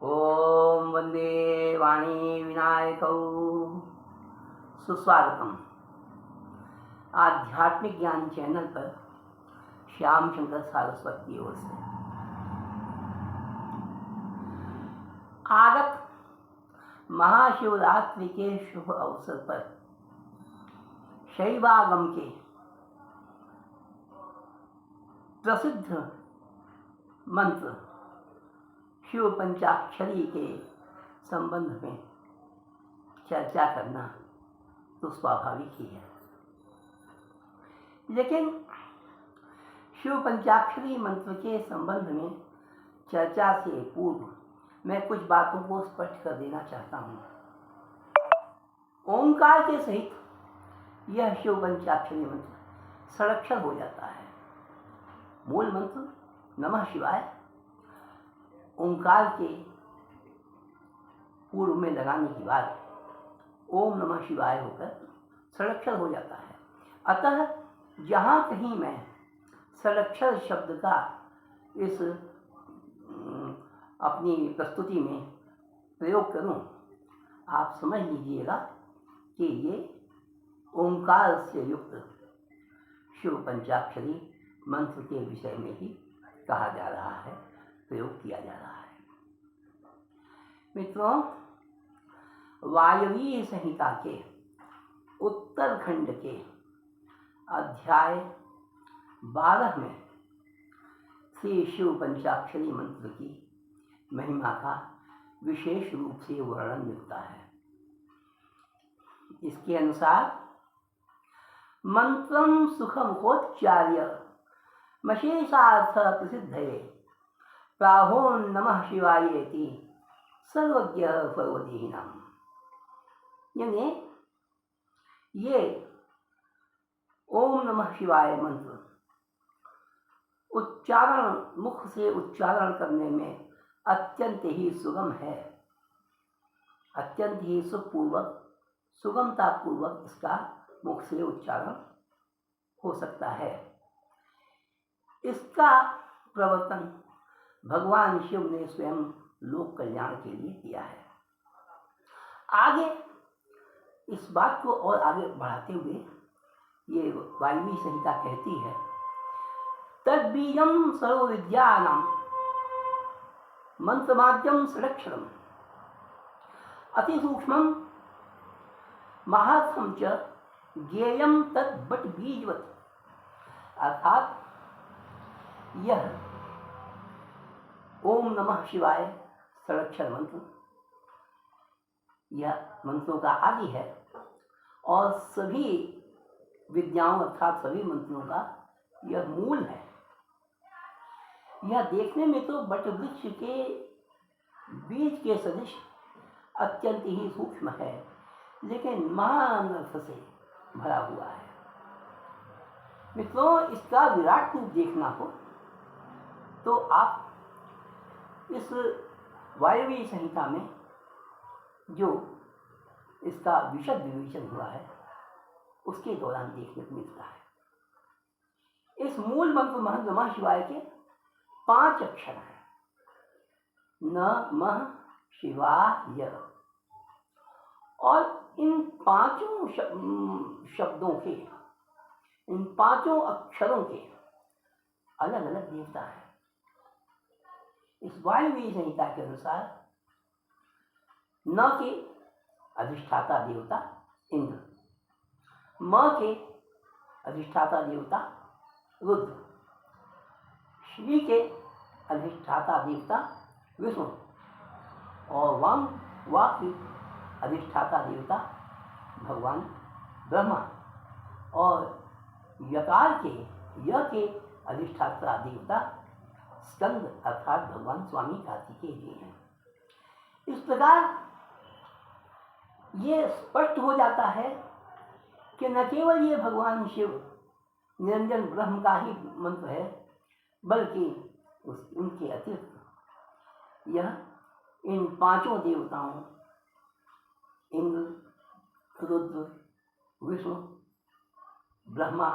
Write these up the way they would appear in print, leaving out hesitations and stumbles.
ओम वंदे वाणी विनायकौ। सुस्वागतम आध्यात्मिक ज्ञान चैनल पर श्याम शंकर सारस्वत की ओर से आगत महाशिवरात्रि के शुभ अवसर पर शैवागम के प्रसिद्ध मंत्र शिव पंचाक्षरी के संबंध में चर्चा करना तो स्वाभाविक ही है, लेकिन शिव पंचाक्षरी मंत्र के संबंध में चर्चा से पूर्व मैं कुछ बातों को स्पष्ट कर देना चाहता हूँ। ओंकार के सहित यह शिव पंचाक्षरी मंत्र षडक्षर हो जाता है। मूल मंत्र नमः शिवाय ओंकार के पूर्व में लगाने के बाद ओम नमः शिवाय होकर षडक्षर हो जाता है। अतः जहाँ कहीं मैं षडक्षर शब्द का इस अपनी प्रस्तुति में प्रयोग करूं, आप समझ लीजिएगा कि ये ओंकार से युक्त शिव पंचाक्षरी मंत्र के विषय में ही कहा जा रहा है, प्रयोग किया जा रहा है। मित्रों, वायवीय संहिता के उत्तरखंड के अध्याय 12 में श्री शिव पंचाक्षरी मंत्र की महिमा का विशेष रूप से वर्णन मिलता है। इसके अनुसार मंत्रम सुखमुखोच्चार्य मशेषार्थ प्रसिद्धये प्राहोन् नमः शिवायेति सर्वज्ञ सर्वदेहिनाम्। यानी ये ओम नमः शिवाय मंत्र उच्चारण, मुख से उच्चारण करने में अत्यंत ही सुगम है, अत्यंत ही सुखपूर्वक, सुगमता पूर्वक इसका मुख से उच्चारण हो सकता है। इसका प्रवर्तन भगवान शिव ने स्वयं लोक कल्याण के लिए किया है। आगे इस बात को और आगे बढ़ाते हुए ये वायवी संहिता कहती है, तद्बीजम सर्व विद्यानां मंत्रमाद्यम षडक्षरम अति सूक्ष्मम महात्म च ज्ञेयम तद्बट बीजवत। अर्थात यह ओम नमः शिवाय षडक्षर मंत्र यह मंत्रों का आदि है और सभी विद्याओं अर्थात सभी मंत्रों का यह मूल है। यह देखने में तो बट वृक्ष के बीज के सदृश अत्यंत ही सूक्ष्म है, लेकिन महान अर्थ से भरा हुआ है। मित्रों, इसका विराट रूप देखना हो तो आप इस वायवीय संहिता में जो इसका विशद विवेचन हुआ है उसके दौरान देखने को मिलता है। इस मूल मंत्र नमः शिवाय के 5 अक्षर हैं, नमः शिवाय, और इन 5 शब्दों के, इन 5 अक्षरों के अलग अलग देवता हैं। इस वायवीय संहिता के अनुसार न के अधिष्ठाता देवता इंद्र, म के अधिष्ठाता देवता रुद्र, श्री के अधिष्ठाता देवता विष्णु और वा की अधिष्ठाता देवता भगवान ब्रह्मा, और यकार के य के अधिष्ठाता देवता स्कंद अर्थात भगवान स्वामी कार्तिकेय जी हैं। इस प्रकार ये स्पष्ट हो जाता है कि न केवल ये भगवान शिव निरंजन ब्रह्म का ही मंत्र है, बल्कि उनके अतिरिक्त यह इन 5 देवताओं इंद्र, रुद्र, विष्णु, ब्रह्मा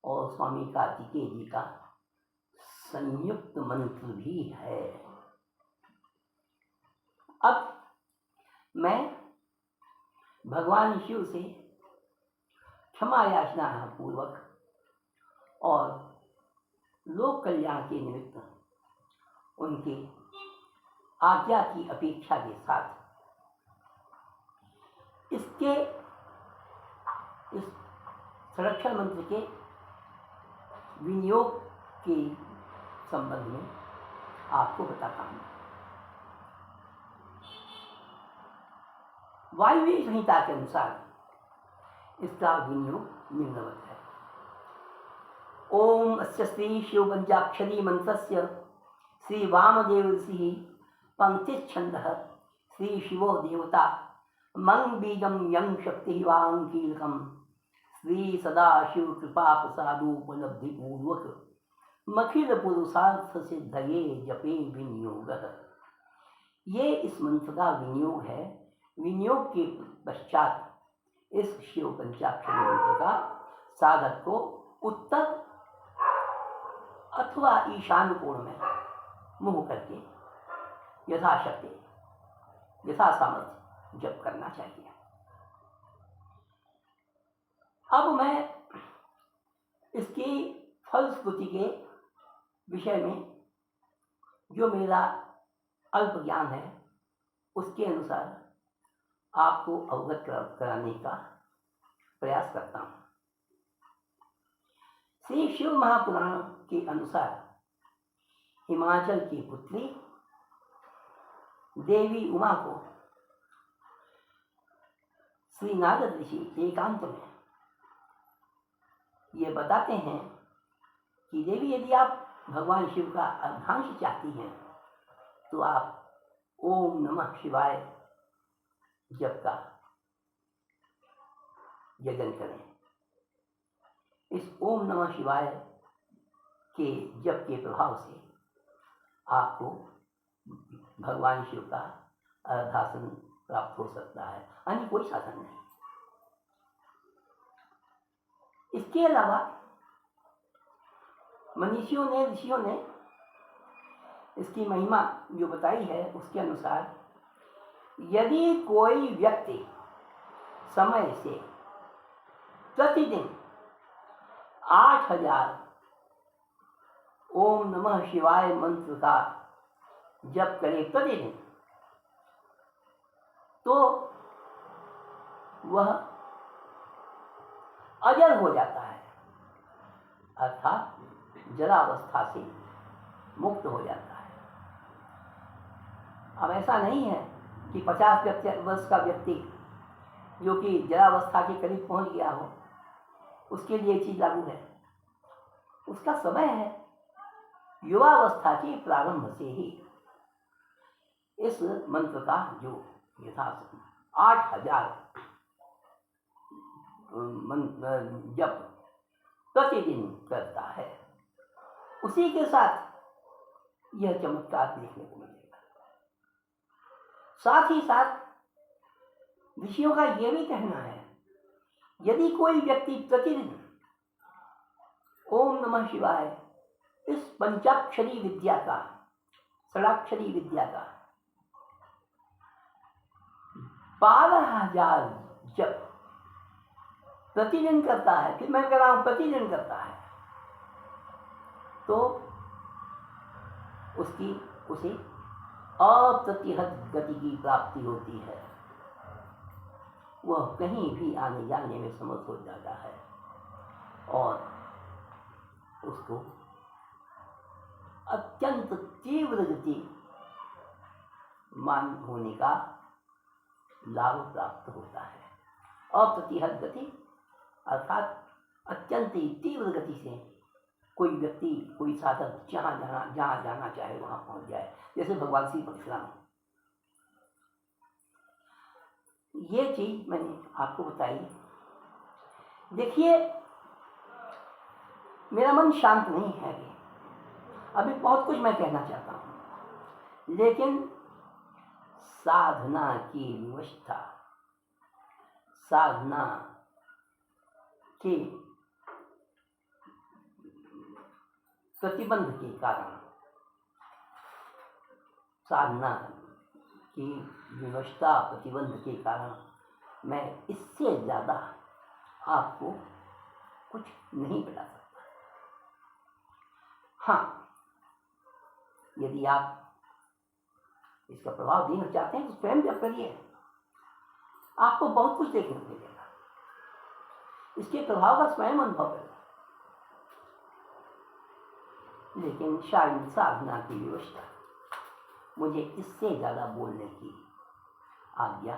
और स्वामी कार्तिकेय जी का संयुक्त मंत्र भी है। मैं भगवान शिव से क्षमा याचना पूर्वक और लोक कल्याण के निमित्त उनके आज्ञा की अपेक्षा के साथ इसके इस संरक्षण मंत्र के विनियोग के संबंध में आपको बताता हूँ। वायव्य संहिता के अनुसार इसका विनियोग निम्नवत है। ओम अस्य श्री शिव पंचाक्षरी मंत्रस्य श्री वामदेव ऋषि पंक्तिच्छंदः श्री शिवो देवता मंग बीजम यं शक्ति वां कीलकम श्री सदाशिव कृपा प्रसादोपलब्धि पूर्वक मखिल पुरुषार्थ सिद्धये जपे विनियोग। ये इस मंत्र का विनियोग है। विनियोग के पश्चात इस शिव पंचाक्षरी मंत्र का साधक को उत्तर अथवा ईशान कोण में मुंह करके यथाशक्ति यथा सामर्थ्य जप करना चाहिए। अब मैं इसकी फलश्रुति के विषय में जो मेरा अल्प ज्ञान है उसके अनुसार आपको अवगत कराने का प्रयास करता हूँ। श्री शिव महापुराण के अनुसार हिमाचल की पुत्री देवी उमा को श्री नारद ऋषि एकांत में ये बताते हैं कि देवी, यदि आप भगवान शिव का अर्धांश चाहती हैं तो आप ओम नमः शिवाय जप का यजन करें। इस ओम नमः शिवाय के जप के प्रभाव से आपको भगवान शिव का अर्धासन प्राप्त हो सकता है, अन्य कोई साधन नहीं। इसके अलावा मनीषियों ने ऋषियों ने इसकी महिमा जो बताई है उसके अनुसार यदि कोई व्यक्ति समय से प्रतिदिन 8000 ओम नमः शिवाय मंत्र का जप करे प्रतिदिन, तो वह अजर हो जाता है, अर्थात जरावस्था से मुक्त हो जाता है। अब ऐसा नहीं है कि 50 वर्ष का व्यक्ति जो कि जरावस्था के करीब पहुंच गया हो उसके लिए चीज लागू है। उसका समय है युवावस्था के प्रारंभ से ही इस मंत्र का जो यथार्थ 8000 जप प्रतिदिन करता है, उसी के साथ यह चमत्कार देखने को मिलेगा। साथ ही साथ ऋषियों का यह भी कहना है, यदि कोई व्यक्ति प्रतिदिन ओम नमः शिवाय इस पंचाक्षरी विद्या का, षडाक्षरी विद्या का 12000 जप प्रतिदिन करता है, फिर मैं कह रहा हूं प्रतिदिन करता है, तो उसे अप्रतिहत गति की प्राप्ति होती है। वह कहीं भी आने जाने में समर्थ हो जाता है और उसको अत्यंत तीव्र गति मान होने का लाभ प्राप्त होता है। अप्रतिहत गति अर्थात अत्यंत ही तीव्र गति से कोई व्यक्ति, कोई साधक जहाँ जाना चाहे वहाँ पहुँच जाए, जैसे भगवान श्री परशुराम। ये चीज मैंने आपको बताई। देखिए, मेरा मन शांत नहीं है अभी बहुत कुछ मैं कहना चाहता हूँ, लेकिन साधना की व्यवस्था, साधना के प्रतिबंध के कारण, साधना की व्यवस्था प्रतिबंध के कारण मैं इससे ज़्यादा आपको कुछ नहीं बता सकता। हाँ, यदि आप इसका प्रभाव देखना चाहते हैं तो स्वयं जब करिए, आपको बहुत कुछ देखने को मिलेगा, इसके प्रभाव का स्वयं अनुभव करेगा। लेकिन शारीरिक साधना की व्यवस्था मुझे इससे ज़्यादा बोलने की आज्ञा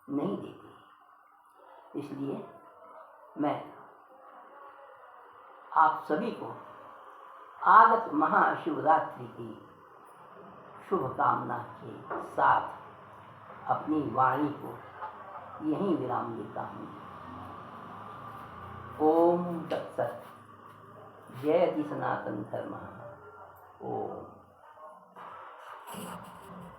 नहीं देती, इसलिए मैं आप सभी को आगत महाशिवरात्रि की शुभकामना के साथ अपनी वाणी को यहीं विराम देता हूँ। ओम तत्सत। जयति सनातन धर्म। ओम।